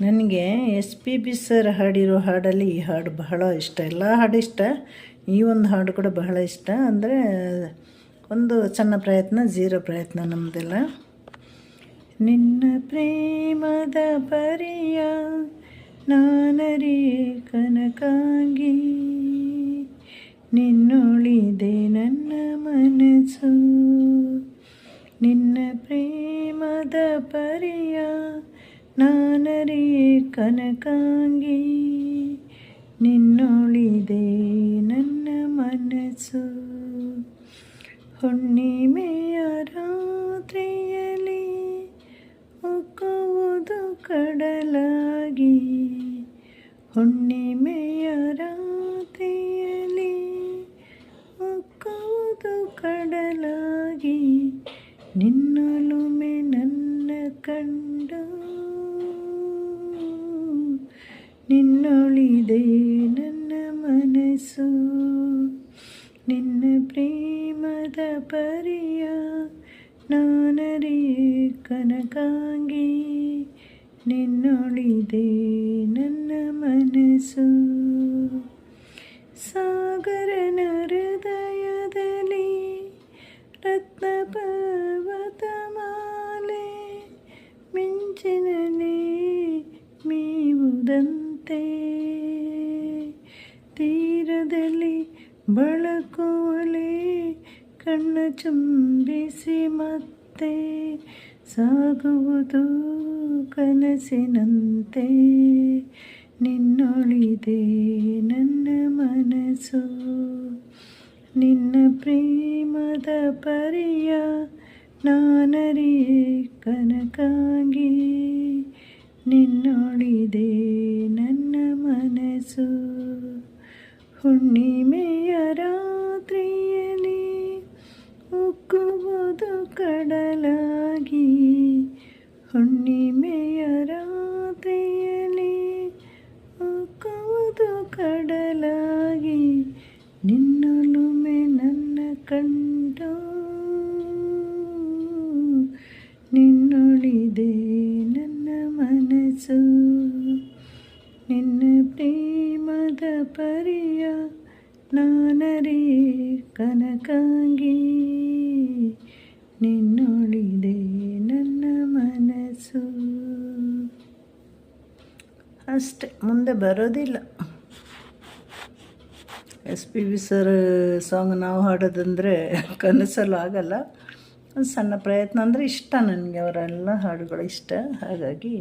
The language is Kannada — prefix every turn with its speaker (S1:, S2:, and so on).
S1: ನನಗೆ ಎಸ್ ಪಿ ಬಿ ಸರ್ ಹಾಡಿರೋ ಹಾಡಲ್ಲಿ ಈ ಹಾಡು ಬಹಳ ಇಷ್ಟ. ಎಲ್ಲ ಹಾಡು ಇಷ್ಟ, ಈ ಒಂದು ಹಾಡು ಕೂಡ ಬಹಳ ಇಷ್ಟ. ಅಂದರೆ ಒಂದು ಸಣ್ಣ ಪ್ರಯತ್ನ, ಝೀರೋ ಪ್ರಯತ್ನ ನಮ್ಮದೆಲ್ಲ. ನಿನ್ನ ಪ್ರೇಮದ ಪರಿಯ ನಾನರಿ ಕನಕಾಂಗಿ, ನಿನ್ನೊಳಿದೆ ನನ್ನ ಮನಸ್ಸು. ನಿನ್ನ ಪ್ರೇಮದ ಪರಿಯ ನಾನರಿ ಕನಕಾಂಗಿ, ನಿನ್ನೊಳಿದೆ ನನ್ನ ಮನಸ್ಸು. ಹುಣ್ಣಿಮೆಯ ರಾತ್ರಿಯಲ್ಲಿ ಉಕ್ಕುವುದು ಕಡಲಾಗಿ, ಹುಣ್ಣಿಮೆಯ ರಾತ್ರಿಯಲ್ಲಿ ಉಕ್ಕುವುದು ಕಡಲಾಗಿ, ನಿನ್ನೊಲುಮೆ ನನ್ನ ಕಂಡು ನಿನ್ನೊಳಿದೆ ನನ್ನ ಮನಸ್ಸು. ನಿನ್ನ ಪ್ರೇಮದ ಪರಿಯ ನಾನರಿ ಕನಕಾಂಗಿ, ನಿನ್ನೊಳಿದೆ ನನ್ನ ಮನಸ್ಸು. ಸಾಗರನ ಹೃದಯದಲ್ಲಿ ರತ್ನ ಪರ್ವತ ಮಾಲೆ, ಮಿಂಚಿನಲ್ಲಿ ಮೀವುದಂತೆ, ತೀರದಲ್ಲಿ ಬಳಕುವಲೆ ಕಣ್ಣ ಚುಂಬಿಸಿ ಮತ್ತೆ ಸಾಗುವುದು ಕನಸಿನಂತೆ, ನಿನ್ನೊಳಿದೆ ನನ್ನ ಮನಸ್ಸು. ನಿನ್ನ ಪ್ರೇಮದ ಪರಿಯ ನಾನರಿ ಕನಕಾಂಗಿ, ನಿನ್ನೊಳಿದೆ ನನ್ನ ಮನಸ್ಸು. ಹುಣ್ಣಿಮೆಯ ರಾತ್ರಿಯಲ್ಲಿ ಉಕ್ಕುವುದು ಕಡಲಾಗಿ, ಹುಣ್ಣಿಮೆಯ ರಾತ್ರಿಯಲ್ಲಿ ಉಕ್ಕುವುದು ಕಡಲಾಗಿ, ನಿನ್ನೊಲುಮೆ ನನ್ನ ಕಂಡು ನಿನ್ನೊಳಿದೆ ನನ್ನ ಮನಸ್ಸು. ನಿನ್ನ ಪ್ರೇಮದ ಪರಿಯ ನಾನರಿ ಕನಕಾಂಗಿ, ನಿನ್ನೊಳಿದೆ ನನ್ನ ಮನಸ್ಸು. ಅಷ್ಟೆ, ಮುಂದೆ ಬರೋದಿಲ್ಲ. S P B sir song ನಾವು ಹಾಡೋದಂದರೆ ಕನಸಲ್ಲೂ ಆಗಲ್ಲ. ಒಂದು ಸಣ್ಣ ಪ್ರಯತ್ನ ಅಂದರೆ ಇಷ್ಟ ನನಗೆ, ಅವರೆಲ್ಲ ಹಾಡುಗಳು ಇಷ್ಟ. ಹಾಗಾಗಿ